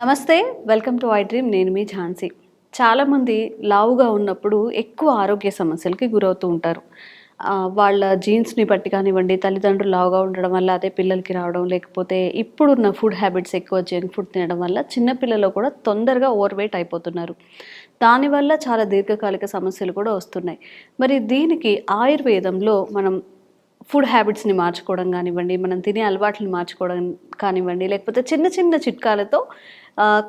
నమస్తే, welcome to I dream. నేను మీ ఝాన్సీ. చాలామంది లావుగా ఉన్నప్పుడు ఎక్కువ ఆరోగ్య సమస్యలకి గురవుతూ ఉంటారు. వాళ్ళ జీన్స్ని బట్టి కానివ్వండి, తల్లిదండ్రులు లావుగా ఉండడం వల్ల అదే పిల్లలకి రావడం, లేకపోతే ఇప్పుడున్న ఫుడ్ హ్యాబిట్స్ ఎక్కువ జంక్ ఫుడ్ తినడం వల్ల చిన్నపిల్లలు కూడా తొందరగా ఓవర్ వెయిట్ అయిపోతున్నారు. దానివల్ల చాలా దీర్ఘకాలిక సమస్యలు కూడా వస్తున్నాయి. మరి దీనికి ఆయుర్వేదంలో మనం ఫుడ్ హ్యాబిట్స్ని మార్చుకోవడం కానివ్వండి, మనం తినే అలవాట్లను మార్చుకోవడం కానివ్వండి, లేకపోతే చిన్న చిన్న చిట్కాలతో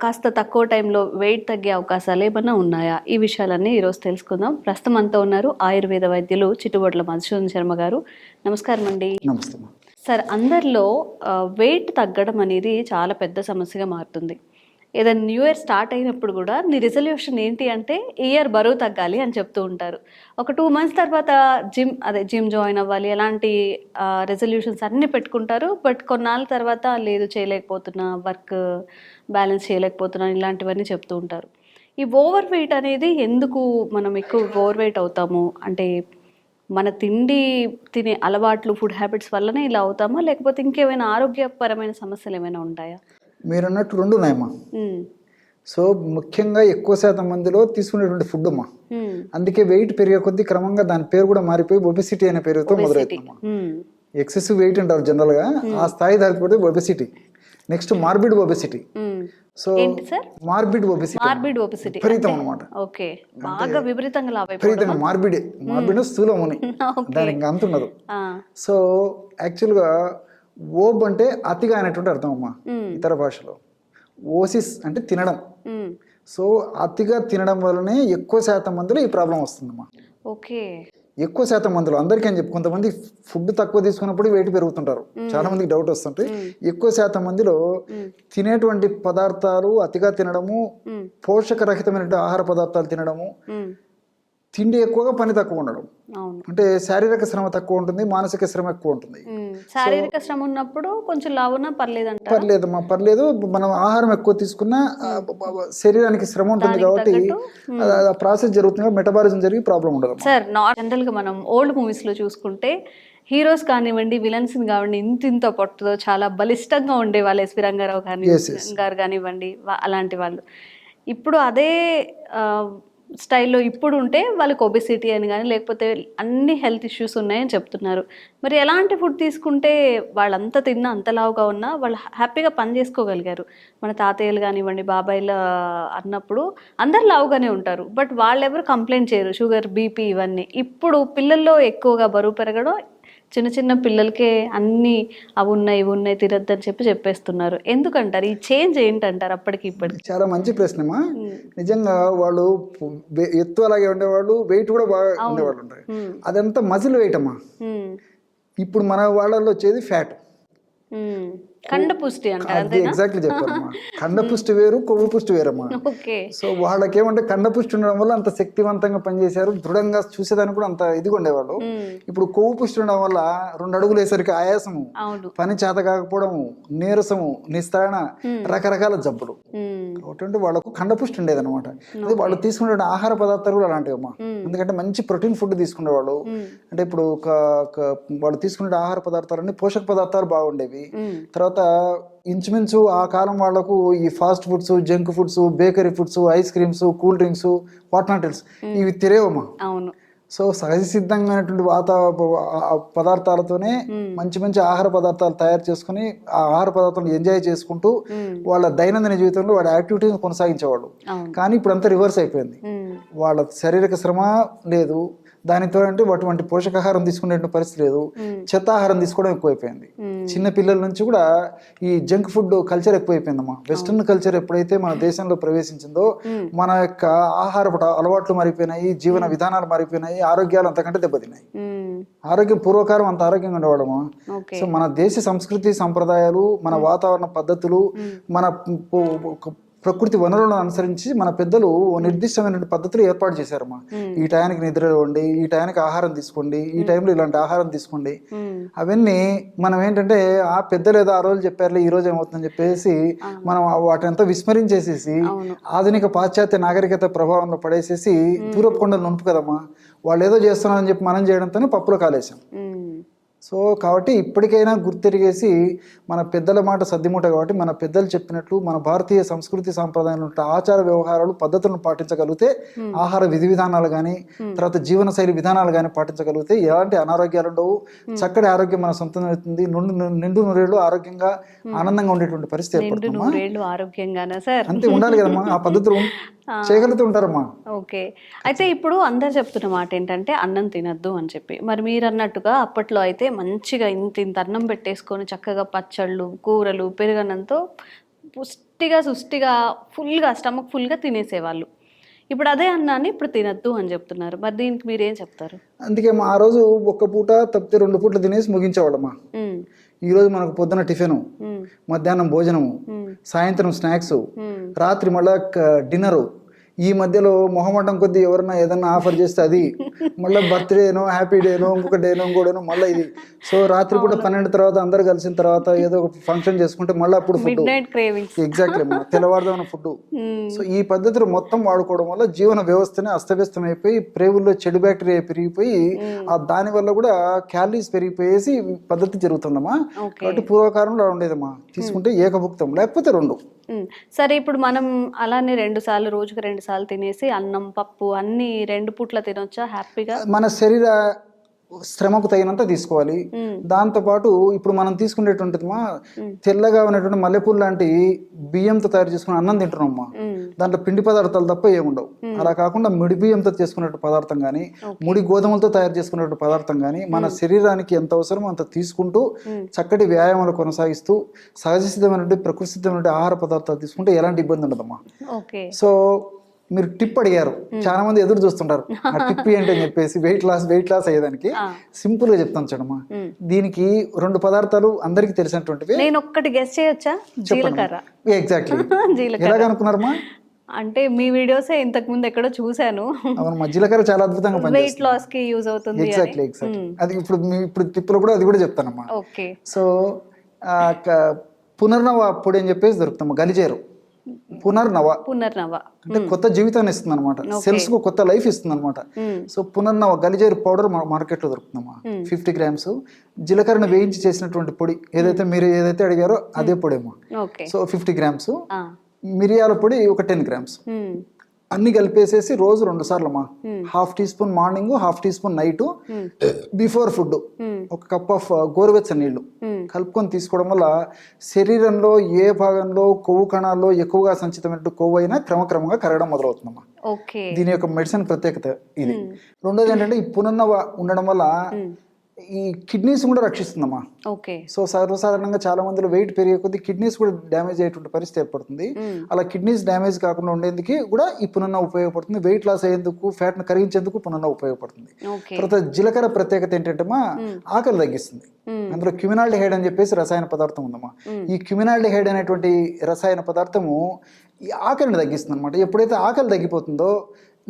కాస్త తక్కువ టైంలో వెయిట్ తగ్గే అవకాశాలు ఏమన్నా ఉన్నాయా? ఈ విషయాలన్నీ ఈరోజు తెలుసుకుందాం. ప్రస్తుతం అంతా ఉన్నారు ఆయుర్వేద వైద్యులు చిట్టుబొట్ల మధుసూదన్ శర్మ గారు. నమస్కారం అండి. నమస్తే. సార్, అందరిలో వెయిట్ తగ్గడం అనేది చాలా పెద్ద సమస్యగా మారుతుంది. ఏదైనా న్యూ ఇయర్ స్టార్ట్ అయినప్పుడు కూడా నీ రిజల్యూషన్ ఏంటి అంటే ఈ ఇయర్ బరువు తగ్గాలి అని చెప్తూ ఉంటారు. ఒక 2 months తర్వాత జిమ్ జాయిన్ అవ్వాలి, ఎలాంటి రెజల్యూషన్స్ అన్నీ పెట్టుకుంటారు. బట్ కొన్నాళ్ళ తర్వాత లేదు, చేయలేకపోతున్నా, వర్క్ బ్యాలెన్స్ చేయలేకపోతున్నా, ఇలాంటివన్నీ చెప్తూ ఉంటారు. ఈ ఓవర్ వెయిట్ అనేది ఎందుకు మనం ఎక్కువ ఓవర్ వెయిట్ అవుతాము అంటే మన తినే అలవాట్లు, ఫుడ్ హ్యాబిట్స్ వల్లనే ఇలా అవుతామా, లేకపోతే ఇంకేమైనా ఆరోగ్యపరమైన సమస్యలు ఏమైనా ఉంటాయా? మీరు అన్నట్టు రెండు ఉన్నాయమ్మా. సో ముఖ్యంగా ఎక్కువ శాతం మందిలో తీసుకునేటువంటి ఫుడ్ అమ్మా. అందుకే వెయిట్ పెరిగే కొద్దీ క్రమంగా దాని పేరు కూడా మారిపోయి ఒబెసిటీ అనే పేరుతో మొదలవుతుందమ్మా. ఎక్సెసివ్ వెయిట్ అంటారు జనరల్ గా, ఆ స్థాయి దాటిపోతే obesity. Next morbid obesity. So morbid obesity విపరీతం అనమాట. విపరీతంగా మార్బిడ్ స్థూలముని, దానికి ఇంకా అంత ఉండదు. సో యాక్చువల్గా ఓబ్ అంటే అతిగా అనేటువంటి అర్థం అమ్మా ఇతర భాషలో. ఓసిస్ అంటే తినడం. సో అతిగా తినడం వల్లనే ఎక్కువ శాతం మందిలో ఈ ప్రాబ్లం వస్తుందమ్మా. ఎక్కువ శాతం మందిలో, అందరికీ అని చెప్పి, కొంతమంది ఫుడ్ తక్కువ తీసుకున్నప్పుడు వెయిట్ పెరుగుతుంటారు, చాలా మందికి డౌట్ వస్తుంటే. ఎక్కువ శాతం మందిలో తినేటువంటి పదార్థాలు అతిగా తినడము, పోషకరహితమైన ఆహార పదార్థాలు తినడము, తిండి ఎక్కువగా, పని తక్కువ ఉండడం. అంటే శారీరక శ్రమ తక్కువ ఉంటుంది, మానసిక శ్రమ ఎక్కువ ఉంటుంది. శారీరక శ్రమ ఉన్నప్పుడు కొంచెం లావునా పర్లేదమ్మా, పర్లేదు. మనం ఆహారం ఎక్కువ తీసుకున్నా శరీరానికి శ్రమ ఉంటుంది కాబట్టి ఆ ప్రాసెస్ జరుగుతుంది, మెటబాలిజం జరిగి ప్రాబ్లం ఉండదు. సార్, జనరల్ గా మనం ఓల్డ్ మూవీస్ లో చూసుకుంటే హీరోస్ కానివ్వండి, విలన్స్ కానివ్వండి, ఇంత పొట్టుతో చాలా బలిష్టంగా ఉండే వాళ్ళు. ఎస్వి రంగారావు గారు కానివ్వండి, అలాంటి వాళ్ళు. ఇప్పుడు అదే స్టైల్లో ఇప్పుడు ఉంటే వాళ్ళకి ఒబెసిటీ అని కానీ, లేకపోతే అన్ని హెల్త్ ఇష్యూస్ ఉన్నాయని చెప్తున్నారు. మరి ఎలాంటి ఫుడ్ తీసుకుంటే వాళ్ళంతా తిన్నా, అంత లావుగా ఉన్నా వాళ్ళు హ్యాపీగా పని చేసుకోగలిగారు? మన తాతయ్యలు కానివ్వండి, బాబాయిలు అన్నప్పుడు అందరు లావుగానే ఉంటారు, బట్ వాళ్ళెవరు కంప్లైంట్ చేయరు, షుగర్, బీపీ ఇవన్నీ. ఇప్పుడు పిల్లల్లో ఎక్కువగా బరువు పెరగడం, చిన్న చిన్న పిల్లలకే అన్నీ అవి ఉన్నాయి, ఇవి ఉన్నాయి, తినద్దని చెప్పేస్తున్నారు. ఎందుకంటారు? ఈ చేంజ్ ఏంటంటారు అప్పటికి ఇప్పటికి? చాలా మంచి ప్రశ్నమా. నిజంగా వాళ్ళు ఎత్తు అలాగే ఉండేవాళ్ళు, వెయిట్ కూడా బాగా ఉండేవాళ్ళు ఉంటారు. అదంతా మజిల్ వెయిట్ అమ్మా. ఇప్పుడు మన వాళ్ళలో వచ్చేది ఫ్యాట్. కండపుష్టి అంటే ఎగ్జాక్ట్లీ చెప్పారమ్మా. కండపుష్టి వేరు, కొవ్వు పుష్టి వేరమ్మా. సో వాళ్ళకేమంటే కండపుష్టి ఉండడం వల్ల అంత శక్తివంతంగా పనిచేశారు, దృఢంగా చూసేదానికి కూడా అంత ఇదిగా ఉండేవాళ్ళు. ఇప్పుడు కొవ్వు పుష్టి ఉండడం వల్ల 2 అడుగులు వేసరికి ఆయాసము, పని చేత కాకపోవడము, నీరసము, నిస్తారణ, రకరకాల జబ్బులు. కాబట్టి వాళ్ళకు కండపుష్టి ఉండేది అనమాట. అది వాళ్ళు తీసుకునే ఆహార పదార్థాలు కూడా అలాంటివమ్మా. ఎందుకంటే మంచి ప్రోటీన్ ఫుడ్ తీసుకునేవాళ్ళు. అంటే ఇప్పుడు వాళ్ళు తీసుకునే ఆహార పదార్థాలన్నీ పోషక పదార్థాలు బాగుండేవి. తర్వాత ఇంచుమించు ఆ కాలం వాళ్లకు ఈ fast foods, junk foods, bakery foods, ice creams, cool drinks, వాట్నాటిల్స్ ఇవి తిరేవమ్మా. సో సహజ సిద్ధంగా పదార్థాలతోనే మంచి మంచి ఆహార పదార్థాలు తయారు చేసుకుని ఆ ఆహార పదార్థాలను ఎంజాయ్ చేసుకుంటూ వాళ్ళ దైనందిన జీవితంలో వాళ్ళ యాక్టివిటీస్ కొనసాగించేవాళ్ళు. కానీ ఇప్పుడు అంతా రివర్స్ అయిపోయింది. వాళ్ళ శారీరక శ్రమ లేదు, దానితో అంటే అటువంటి పోషకాహారం తీసుకునే పరిస్థితి లేదు, చెత్త ఆహారం తీసుకోవడం ఎక్కువైపోయింది. చిన్న పిల్లల నుంచి కూడా ఈ జంక్ ఫుడ్ కల్చర్ ఎక్కువైపోయిందమ్మా. వెస్ట్రన్ కల్చర్ ఎప్పుడైతే మన దేశంలో ప్రవేశించిందో మన యొక్క ఆహార అలవాట్లు మారిపోయినాయి, జీవన విధానాలు మారిపోయినాయి, ఆరోగ్యాలు అంతకంటే దెబ్బతిన్నాయి. ఆరోగ్యం పూర్వకాలం అంత ఆరోగ్యంగా ఉండేవాడమ్మా. సో మన దేశ సంస్కృతి సంప్రదాయాలు, మన వాతావరణ పద్ధతులు, మన ప్రకృతి వనరులను అనుసరించి మన పెద్దలు నిర్దిష్టమైన పద్ధతులు ఏర్పాటు చేశారమ్మా. ఈ టయానికి నిద్రపోండి, ఈ టయానికి ఆహారం తీసుకోండి, ఈ టైంలో ఇలాంటి ఆహారం తీసుకోండి. అవన్నీ మనం ఏంటంటే ఆ పెద్దలు ఏదో ఆ రోజు చెప్పారులే, ఈ రోజు ఏమవుతుందని చెప్పేసి మనం వాటినంతా విస్మరించేసేసి ఆధునిక పాశ్చాత్య నాగరికత ప్రభావంలో పడేసేసి తూరపు కొండలు నుంపు కదమ్మా, వాళ్ళు ఏదో చేస్తున్నారని చెప్పి మనం చేయడంతోనే పప్పులో కాలేసాం. సో కాబట్టి ఇప్పటికైనా గుర్తెరిగేసి మన పెద్దల మాట సద్దిమూట కాబట్టి మన పెద్దలు చెప్పినట్లు మన భారతీయ సంస్కృతి సాంప్రదాయాలు ఆచార వ్యవహారాలు పద్ధతులను పాటించగలిగితే ఆహార విధి విధానాలు కానీ తర్వాత జీవనశైలి విధానాలు కానీ పాటించగలిగితే ఎలాంటి అనారోగ్యాలు ఉండవు, చక్కటి ఆరోగ్యం మన సొంతం అవుతుంది, నిండు నూరేళ్లు ఆరోగ్యంగా ఆనందంగా ఉండేటువంటి పరిస్థితి ఏర్పడుతుంది. అంతే ఉండాలి కదమ్మా, ఆ పద్ధతులు చేయగలుగుతూ ఉంటారమ్మా. ఓకే, అయితే ఇప్పుడు అందరు చెప్తున్న మాట ఏంటంటే అన్నం తినద్దు అని చెప్పి, మరి మీరు అన్నట్టుగా అప్పట్లో అయితే మంచిగా ఇంత అన్నం పెట్టేసుకొని చక్కగా పచ్చళ్ళు కూరలు పెరుగన్నంతో సుష్టిగా ఫుల్గా స్టమక్ ఫుల్గా తినేసేవాళ్ళు. ఇప్పుడు అదే అన్నాన్ని ఇప్పుడు తినద్దు అని చెప్తున్నారు, మరి దీనికి మీరేం చెప్తారు? అందుకే ఆ రోజు ఒక్క పూట తప్పితే 2 పూటలు తినేసి ముగించేవాళ్ళమ్మా. ఈ రోజు మనకు పొద్దున టిఫిను, మధ్యాహ్నం భోజనము, సాయంత్రం స్నాక్స్, రాత్రి మళ్ళా డిన్నరు. ఈ మధ్యలో మొహమాటం కొద్దీ ఎవరన్నా ఏదన్నా ఆఫర్ చేస్తే అది, మళ్ళీ బర్త్డేనో హ్యాపీ డేనో ఇంకొక డేనో ఇంకోడేనో మళ్ళీ ఇది. సో రాత్రి కూడా 12 తర్వాత అందరు కలిసిన తర్వాత ఏదో ఒక ఫంక్షన్ చేసుకుంటే మళ్ళీ అప్పుడు ఫుడ్, ఎగ్జాక్ట్లీ అమ్మా, తెల్లవారుదామన్న ఫుడ్. సో ఈ పద్ధతులు మొత్తం వాడుకోవడం వల్ల జీవన వ్యవస్థనే అస్తవ్యస్తం అయిపోయి ప్రేవుల్లో చెడు బ్యాక్టీరియా పెరిగిపోయి దాని వల్ల కూడా క్యాలరీస్ పెరిగిపోయేసి పద్ధతి జరుగుతుందమ్మా. కాబట్టి పూర్వకాలంలో ఉండేదమ్మా, తీసుకుంటే ఏకభుక్తం లేకపోతే 2. సరే, ఇప్పుడు మనం అలానే 2 సార్లు రోజుకు 2 సార్లు తినేసి అన్నం పప్పు అన్ని 2 పూట్ల తినొచ్చా హ్యాపీగా? మన శరీర శ్రమకు తగినంత తీసుకోవాలి. దాంతో పాటు ఇప్పుడు మనం తీసుకునేటువంటిది తెల్లగా ఉన్నటువంటి మల్లెపూలు లాంటి బియ్యంతో తయారు చేసుకుని అన్నం తింటున్నామ్మా. దాంట్లో పిండి పదార్థాలు తప్ప ఏముండవు. అలా కాకుండా ముడి బియ్యంతో చేసుకునే పదార్థం కానీ ముడి గోధుమలతో తయారు చేసుకునే పదార్థం కానీ మన శరీరానికి ఎంత అవసరమో అంత తీసుకుంటూ చక్కటి వ్యాయామాలు కొనసాగిస్తూ సహజ సిద్ధమైనటువంటి ప్రకృతి సిద్ధమైనటువంటి ఆహార పదార్థాలు తీసుకుంటే ఎలాంటి ఇబ్బంది ఉండదమ్మా. సో మీరు టిప్ అడిగారు, చాలా మంది ఎదురు చూస్తుంటారు ఆ టిప్ ఏంటి అని చెప్పేసి. వెయిట్ లాస్ అయ్యేదానికి సింపుల్ గా చెప్తాను చూడమ్మా. దీనికి 2 పదార్థాలు అందరికి తెలిసినటువంటివి. నేను ఒక్కటి గెస్ చేయొచ్చా? జీలకర్ర. ఎగ్జాక్ట్లీ. ఎలాగనుకున్నారమ్మా? అంటే మీ వీడియోసే ఇంతకు ముందు ఎక్కడో చూసాను. అవునమ్మా, జీలకర్ర చాలా అద్భుతంగా పనిచేస్తుంది, వెయిట్ లాస్ కి యూజ్ అవుతుంది. ఎగ్జాక్ట్లీ. అది ఇప్పుడు టిప్ లో కూడా అది కూడా చెప్తానమ్మా. ఓకే. సో పునర్నవ పొడి అని చెప్పేసి దొరుకుతాము. గలిజేరు పునర్నవ అంటే కొత్త జీవితాన్ని ఇస్తుంది అనమాట, సెల్స్ కు కొత్త లైఫ్ ఇస్తుంది అనమాట. సో పునర్నవ గలిజేరు పౌడర్ మార్కెట్ లో దొరుకుతుందమ్మా. 50 grams జీలకర్రను వేయించి చేసినటువంటి పొడి, మీరు ఏదైతే అడిగారో అదే పొడి అమ్మా. సో 50 grams మిరియాల పొడి ఒక 10 grams అన్ని కలిపేసేసి రోజు 2 సార్లు అమ్మా. 1/2 teaspoon morning, 1/2 teaspoon night before food. ఒక కప్ ఆఫ్ గోరువెచ్చని నీళ్లు కలుపుకొని తీసుకోవడం వల్ల శరీరంలో ఏ భాగంలో కొవ్వు కణాల్లో ఎక్కువగా సంచితమైన కొవ్వు అయినా క్రమక్రమంగా కరగడం మొదలవుతుందమ్మా. దీని యొక్క మెడిసిన్ ప్రత్యేకత ఇది. రెండోది ఏంటంటే ఈ పునర్నవ ఉండడం వల్ల ఈ కిడ్నీస్ కూడా రక్షిస్తుందమ్మా. సో సర్వసాధారణంగా చాలా మందిలో వెయిట్ పెరిగే కొద్దీ కిడ్నీస్ కూడా డ్యామేజ్ అయ్యేటువంటి పరిస్థితి ఏర్పడుతుంది. అలా కిడ్నీస్ డ్యామేజ్ కాకుండా ఉండేందుకు కూడా ఈ పునర్నవ ఉపయోగపడుతుంది. వెయిట్ లాస్ అయ్యేందుకు, ఫ్యాట్ ను కరిగించేందుకు పునర్నవ ఉపయోగపడుతుంది. తర్వాత జీలకర్ర ప్రత్యేకత ఏంటంటే ఆకలి తగ్గిస్తుంది. అందులో క్యూమినాల్డిహైడ్ అని చెప్పేసి రసాయన పదార్థం ఉందమ్మా. ఈ క్యూమినాల్డిహైడ్ అనేటువంటి రసాయన పదార్థము ఈ ఆకలిని తగ్గిస్తుంది అనమాట. ఎప్పుడైతే ఆకలి తగ్గిపోతుందో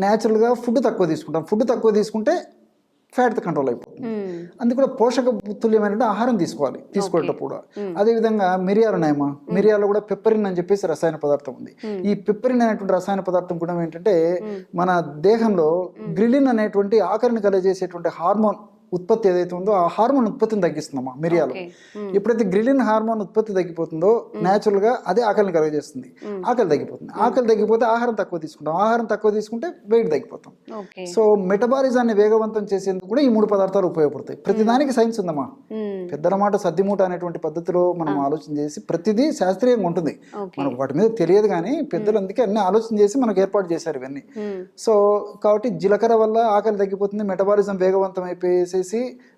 న్యాచురల్ గా ఫుడ్ తక్కువ తీసుకుంటాం. ఫుడ్ తక్కువ తీసుకుంటే ఫ్యాట్ కంట్రోల్ అయిపోతుంది. అందుకు కూడా పోషక తుల్యమైన ఆహారం తీసుకునేటప్పుడు. అదేవిధంగా మిరియాలు ఉన్నాయమ్మా. మిరియాలో కూడా పెప్పరిన్ అని చెప్పేసి రసాయన పదార్థం ఉంది. ఈ పెప్పరిన్ అనేటువంటి రసాయన పదార్థం కూడా ఏంటంటే మన దేహంలో గ్రిలిన్ అనేటువంటి ఆకలిని కలగజేసేటువంటి హార్మోన్ ఉత్పత్తి ఏదైతే ఉందో ఆ హార్మోన్ ఉత్పత్తిని తగ్గిస్తుందమ్మా మిరియాలు. ఎప్పుడైతే గ్రిలిన్ హార్మోన్ ఉత్పత్తి తగ్గిపోతుందో న్యాచురల్ గా అదే ఆకలిని కలగజేస్తుంది. ఆకలి తగ్గిపోతుంది. ఆకలి తగ్గిపోతే ఆహారం తక్కువ తీసుకుంటాం. ఆహారం తక్కువ తీసుకుంటే వెయిట్ తగ్గిపోతాం. సో మెటబాలిజాన్ని వేగవంతం చేసేందుకు కూడా ఈ 3 పదార్థాలు ఉపయోగపడతాయి. ప్రతిదానికి సైన్స్ ఉందమ్మా. పెద్దల మాట సద్దిమూట అనేటువంటి పద్ధతిలో మనం ఆలోచన చేసి ప్రతిదీ శాస్త్రీయంగా ఉంటుంది. మనకు వాటి మీద తెలియదు కానీ పెద్దలు అందుకే అన్ని ఆలోచన చేసి మనకు ఏర్పాటు చేశారు ఇవన్నీ. సో కాబట్టి జీలకర్ర వల్ల ఆకలి తగ్గిపోతుంది, మెటబాలిజం వేగవంతం అయిపోయేసి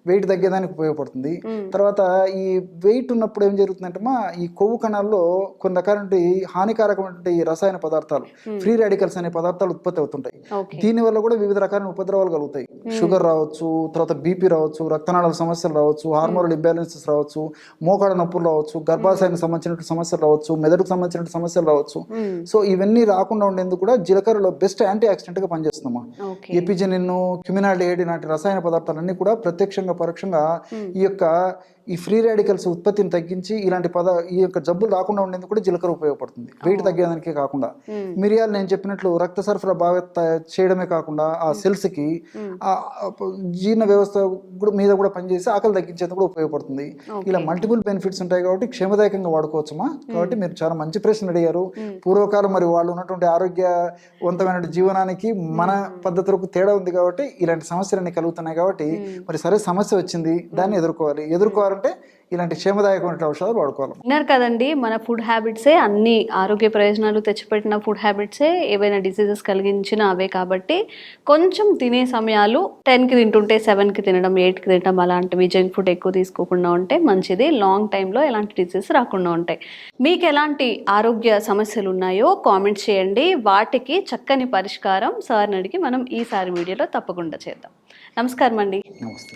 వెయిట్ తగ్గేదానికి ఉపయోగపడుతుంది. తర్వాత ఈ వెయిట్ ఉన్నప్పుడు ఏం జరుగుతుందంటే ఈ కొవ్వు కణాల్లో కొన్ని రకాల హానికారకమైనటువంటి రసాయన పదార్థాలు, ఫ్రీ రాడికల్స్ అనే పదార్థాలు ఉత్పత్తి అవుతుంటాయి. దీనివల్ల కూడా వివిధ రకాల ఉపద్రవాలు కలుగుతాయి. షుగర్ రావచ్చు, తర్వాత బీపీ రావచ్చు, రక్తనాళాల సమస్యలు రావచ్చు, హార్మోనల్ ఇంబ్యాలెన్సెస్ రావచ్చు, మోకాళ్ళ నొప్పులు రావచ్చు, గర్భాశయానికి సంబంధించిన సమస్యలు రావచ్చు, మెదడుకు సంబంధించిన సమస్యలు రావచ్చు. సో ఇవన్నీ రాకుండా ఉండేందుకు కూడా జీలకర్రలో బెస్ట్ యాంటీ ఆక్సిడెంట్ గా పనిచేస్తుందమ్మా. ఎపిజెనిన్, క్యూమినాల్డిహైడ్ లాంటి రసాయన పదార్థాలన్నీ కూడా ప్రత్యక్షంగా పరోక్షంగా ఈ యొక్క ఈ ఫ్రీ రాడికల్స్ ఉత్పత్తిని తగ్గించి ఈ యొక్క జబ్బులు రాకుండా ఉండేందుకు కూడా జీలకర్ర ఉపయోగపడుతుంది. వెయిట్ తగ్గేదానికే కాకుండా మిరియాలు నేను చెప్పినట్లు రక్త సరఫరా బాగా చేయడమే కాకుండా ఆ సెల్స్ కి ఆ జీర్ణ వ్యవస్థ మీద కూడా పనిచేసి ఆకలి తగ్గించేందుకు కూడా ఉపయోగపడుతుంది. ఇలా మల్టిపుల్ బెనిఫిట్స్ ఉంటాయి కాబట్టి క్షేమదాయకంగా వాడుకోవచ్చుమా. కాబట్టి మీరు చాలా మంచి ప్రశ్న అడిగారు. పూర్వకాలం మరి వాళ్ళు ఉన్నటువంటి ఆరోగ్యవంతమైన జీవనానికి మన పద్ధతులకు తేడా ఉంది కాబట్టి ఇలాంటి సమస్యలన్నీ కలుగుతున్నాయి. కాబట్టి మరి సరే సమస్య వచ్చింది, దాన్ని ఎదుర్కోవాలంటే ఇలాంటి క్షేమదాయకమైన ఔషధాలు వాడుకోవాలి. విన్నారు కదండి, మన ఫుడ్ హ్యాబిట్సే అన్ని ఆరోగ్య ప్రయోజనాలు తెచ్చిపెట్టిన ఫుడ్ హ్యాబిట్సే ఏవైనా డిసీజెస్ కలిగించిన అవే. కాబట్టి కొంచెం తినే సమయాలు 10కి తింటుంటే 7కి తినడం, 8కి తినడం అలాంటివి, జంక్ ఫుడ్ ఎక్కువ తీసుకోకుండా ఉంటే మంచిది. లాంగ్ టైంలో ఎలాంటి డిసీజెస్ రాకుండా ఉంటాయి. మీకు ఎలాంటి ఆరోగ్య సమస్యలు ఉన్నాయో కామెంట్స్ చేయండి. వాటికి చక్కని పరిష్కారం సార్ని అడిగి మనం ఈసారి వీడియోలో తప్పకుండా చేద్దాం. నమస్కారం అండి. నమస్తే.